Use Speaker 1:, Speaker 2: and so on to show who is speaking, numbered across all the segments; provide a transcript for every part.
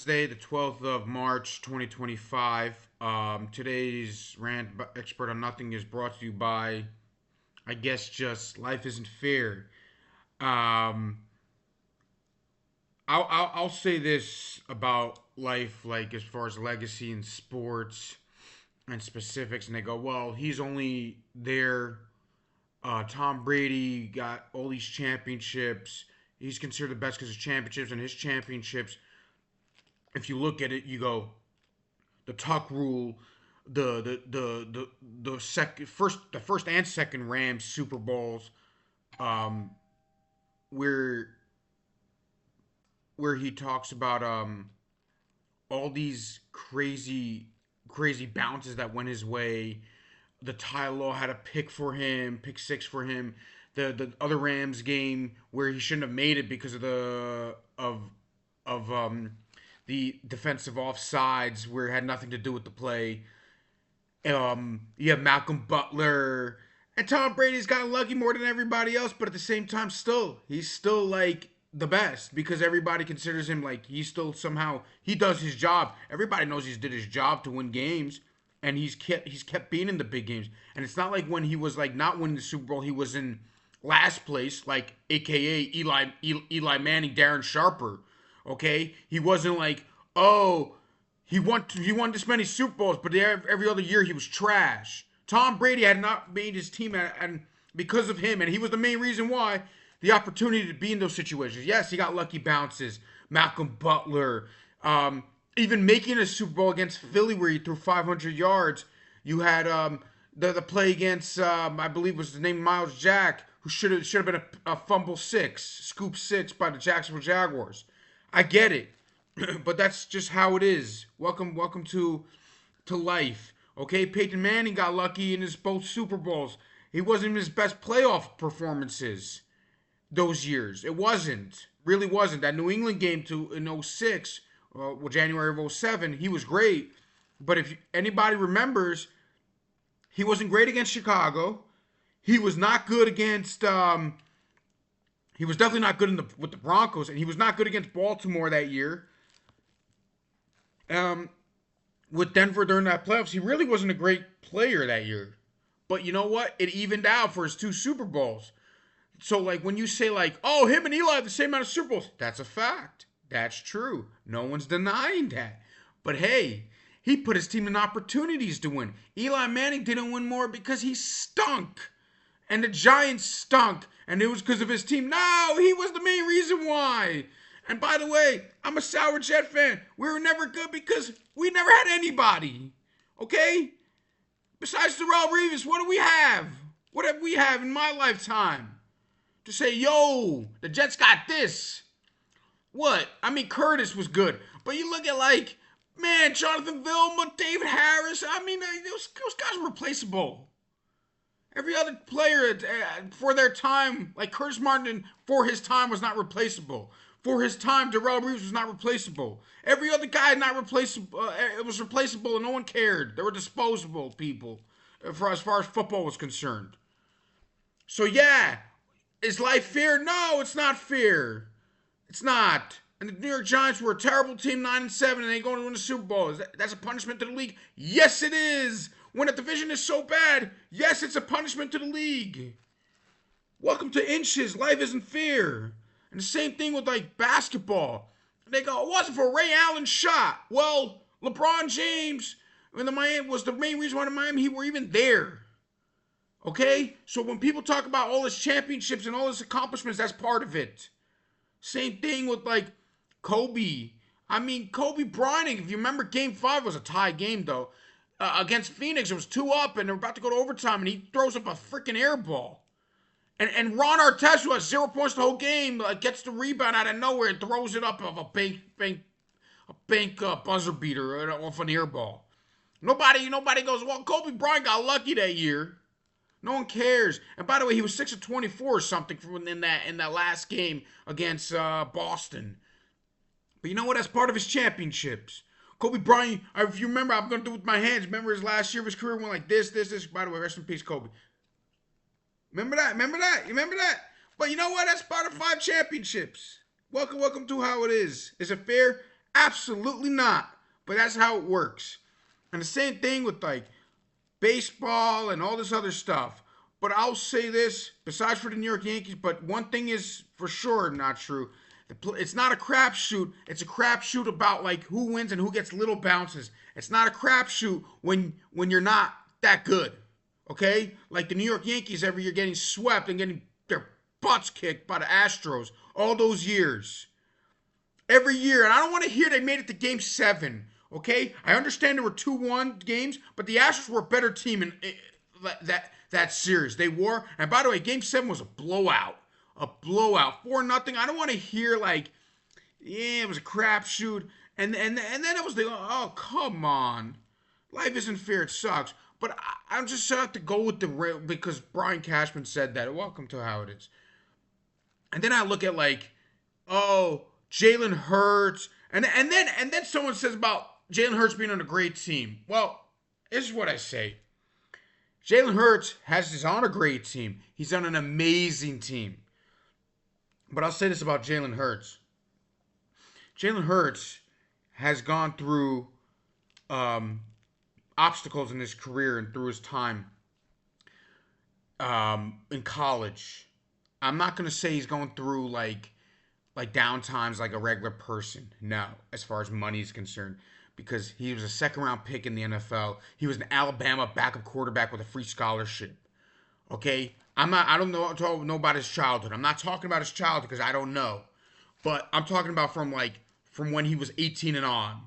Speaker 1: Wednesday, the 12th of March, 2025. Today's rant expert on nothing is brought to you by, I guess, just life isn't fair. Um, I'll say this about life, like as far as legacy in sports and specifics, and they go, well, he's only there. Tom Brady got all these championships. He's considered the best because of championships, and his championships, if you look at it, you go, the Tuck rule, the first and second Rams Super Bowls, um, where he talks about all these crazy bounces that went his way. The Ty Law had a pick six for him. The other Rams game where he shouldn't have made it because of the defensive offsides where it had nothing to do with the play. You have Malcolm Butler, and Tom Brady's gotten lucky more than everybody else, but at the same time, he's still like the best because everybody considers him like he's still somehow he does his job. Everybody knows he's did his job to win games, and he's kept being in the big games. And it's not like when he was like not winning the Super Bowl, he was in last place, like AKA Eli Manning, Darren Sharper. Okay, he wasn't like, oh, he won this many Super Bowls, but every other year he was trash. Tom Brady had not made his team, and because of him, and he was the main reason why, the opportunity to be in those situations. Yes, he got lucky bounces. Malcolm Butler, even making a Super Bowl against Philly where he threw 500 yards. You had the play against I believe was the name Miles Jack, who should have been a fumble six, scoop six by the Jacksonville Jaguars. I get it. But that's just how it is. Welcome to life. Okay, Peyton Manning got lucky in his both Super Bowls. He wasn't in his best playoff performances those years. It wasn't. Really wasn't. That New England game to in '06, January of '07, he was great. But if anybody remembers, he wasn't great against Chicago. He was not good against he was definitely not good with the Broncos, and he was not good against Baltimore that year. Um, with Denver during that playoffs, he really wasn't a great player that year. But you know what? It evened out for his two Super Bowls. So like when you say like, oh, him and Eli have the same amount of Super Bowls, that's a fact. That's true. No one's denying that. But hey, he put his team in opportunities to win. Eli Manning didn't win more because he stunk. And the Giants stunk. And it was because of his team. No, he was the main reason why. And by the way, I'm a sour Jet fan. We were never good because we never had anybody. Okay? Besides Darrell Reeves, what do we have? What have we have in my lifetime? To say, yo, the Jets got this. What? I mean, Curtis was good. But you look at like, man, Jonathan Vilma, David Harris. I mean, those guys were replaceable. Every other player for their time, like Curtis Martin for his time, was not replaceable. For his time, Darrell Reeves was not replaceable. Every other guy not replaceable. It was replaceable, and no one cared. They were disposable people, for as far as football was concerned. So yeah, is life fair? No, it's not fair. It's not. And the New York Giants were a terrible team, 9-7, and they going to win the Super Bowl. That's a punishment to the league? Yes, it is. When a division is so bad, yes, it's a punishment to the league. Welcome to inches. Life isn't fair. And the same thing with like basketball. They go, it wasn't for Ray Allen's shot. Well, LeBron James and the Miami was the main reason why the Miami Heat were even there. Okay? So when people talk about all his championships and all his accomplishments, that's part of it. Same thing with like Kobe. I mean, Kobe Bryant, if you remember, Game 5 was a tie game, though. Against Phoenix, it was 2 up, and they're about to go to overtime, and he throws up a freaking air ball. And Ron Artest, who has 0 points the whole game, gets the rebound out of nowhere and throws it up of a bank buzzer beater off an air ball. Nobody goes, well, Kobe Bryant got lucky that year. No one cares. And by the way, he was 6 of 24 or something in that last game against Boston. But you know what? That's part of his championships. Kobe Bryant, if you remember, I'm going to do it with my hands. Remember his last year of his career went like this. By the way, rest in peace, Kobe. Remember that? You remember that? But you know what? That's part of 5 championships. Welcome to how it is. Is it fair? Absolutely not. But that's how it works. And the same thing with like baseball and all this other stuff. But I'll say this, besides for the New York Yankees, but one thing is for sure not true. It's not a crapshoot. It's a crapshoot about like who wins and who gets little bounces. It's not a crapshoot when you're not that good. Okay? Like the New York Yankees every year getting swept and getting their butts kicked by the Astros all those years. Every year. And I don't want to hear they made it to game 7. Okay? I understand there were 2-1 games, but the Astros were a better team in that series. They were. And by the way, game 7 was a blowout. A blowout. 4-0. I don't want to hear like, yeah, it was a crapshoot. And then it was the, oh, come on. Life isn't fair. It sucks. But I'm just have to go with the real because Brian Cashman said that. Welcome to how it is. And then I look at like, oh, Jalen Hurts, and then someone says about Jalen Hurts being on a great team. Well, this is what I say. Jalen Hurts is on a great team. He's on an amazing team. But I'll say this about Jalen Hurts. Jalen Hurts has gone through obstacles in his career and through his time in college. I'm not going to say he's going through like down times like a regular person. No, as far as money is concerned. Because he was a second-round pick in the NFL. He was an Alabama backup quarterback with a free scholarship. Okay? I don't know about his childhood. I'm not talking about his childhood because I don't know. But I'm talking about from when he was 18 and on.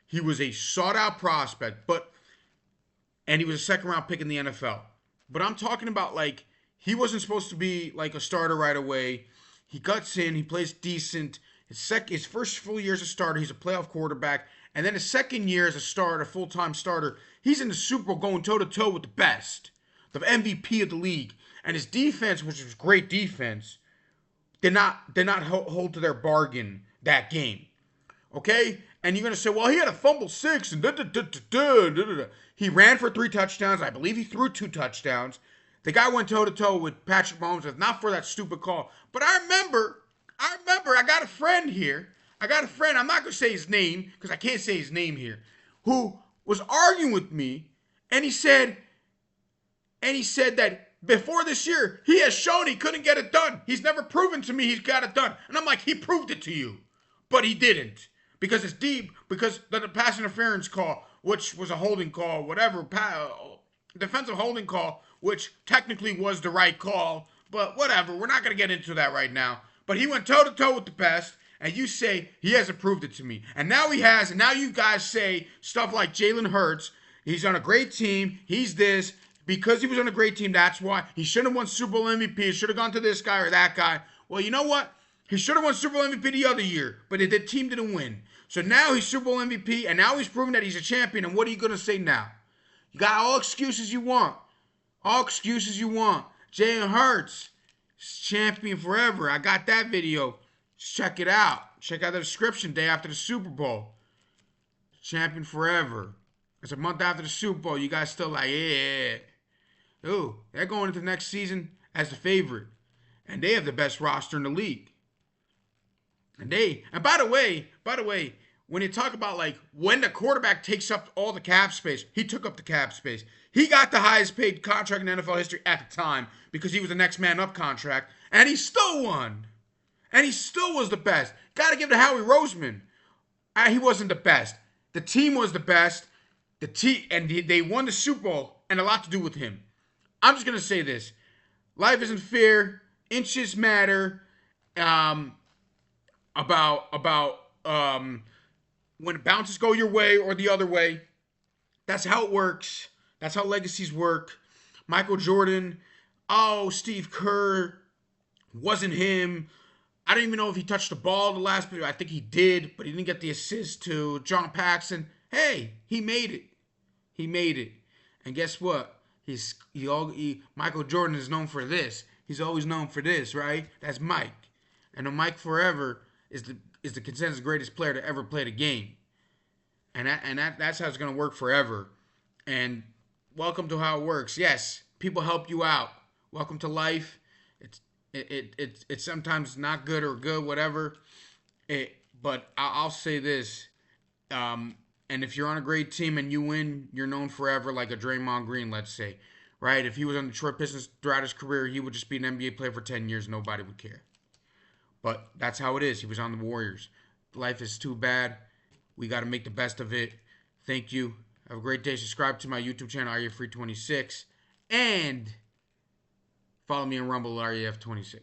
Speaker 1: He was a sought-out prospect, and he was a second-round pick in the NFL. But I'm talking about like he wasn't supposed to be like a starter right away. He guts in. He plays decent. His first full year as a starter, he's a playoff quarterback. And then his second year as a starter, full-time starter, he's in the Super Bowl going toe-to-toe with the best, the MVP of the league. And his defense, which was great defense, did not hold to their bargain that game. Okay? And you're going to say, well, he had a fumble 6. And He ran for 3 touchdowns. I believe he threw 2 touchdowns. The guy went toe-to-toe with Patrick Mahomes, if not for that stupid call. But I remember, I got a friend here. I'm not going to say his name, because I can't say his name here, who was arguing with me, and he said that before this year, he has shown he couldn't get it done. He's never proven to me he's got it done. And I'm like, he proved it to you. But he didn't. Because it's deep, because the pass interference call, which was a holding call, whatever, defensive holding call, which technically was the right call, but whatever, we're not going to get into that right now. But he went toe-to-toe with the best, and you say he hasn't proved it to me. And now he has, and now you guys say stuff like Jalen Hurts, he's on a great team, he's this, because he was on a great team, that's why. He should have won Super Bowl MVP, he should have gone to this guy or that guy. Well, you know what? He should have won Super Bowl MVP the other year, but the team didn't win. So now he's Super Bowl MVP, and now he's proven that he's a champion, and what are you going to say now? You got all excuses you want. All excuses you want. Jalen Hurts, champion forever. I got that video. Check it out. Check out the description day after the Super Bowl. Champion forever. It's a month after the Super Bowl. You guys still like, yeah. Ooh, they're going into the next season as the favorite. And they have the best roster in the league. And by the way, when you talk about like when the quarterback takes up all the cap space, he took up the cap space. He got the highest paid contract in NFL history at the time because he was the next man up contract. And he still won. And he still was the best. Got to give it to Howie Roseman. He wasn't the best. The team was the best. They won the Super Bowl, and a lot to do with him. I'm just going to say this. Life isn't fair. Inches matter. About when bounces go your way or the other way. That's how it works. That's how legacies work. Michael Jordan. Oh, Steve Kerr. Wasn't him. I don't even know if he touched the ball the last period. I think he did, but he didn't get the assist to John Paxson. Hey, he made it. He made it. And guess what? Michael Jordan is known for this. He's always known for this, right? That's Mike. And the Mike forever is the consensus greatest player to ever play the game. And that's how it's going to work forever. And welcome to how it works. Yes, people help you out. Welcome to life. It's sometimes not good or good, whatever. But I'll say this. Um, and if you're on a great team and you win, you're known forever, like a Draymond Green, let's say, right? If he was on the Detroit Pistons throughout his career, he would just be an NBA player for 10 years. Nobody would care. But that's how it is. He was on the Warriors. Life is too bad. We got to make the best of it. Thank you. Have a great day. Subscribe to my YouTube channel, REF26. And follow me on Rumble, REF26.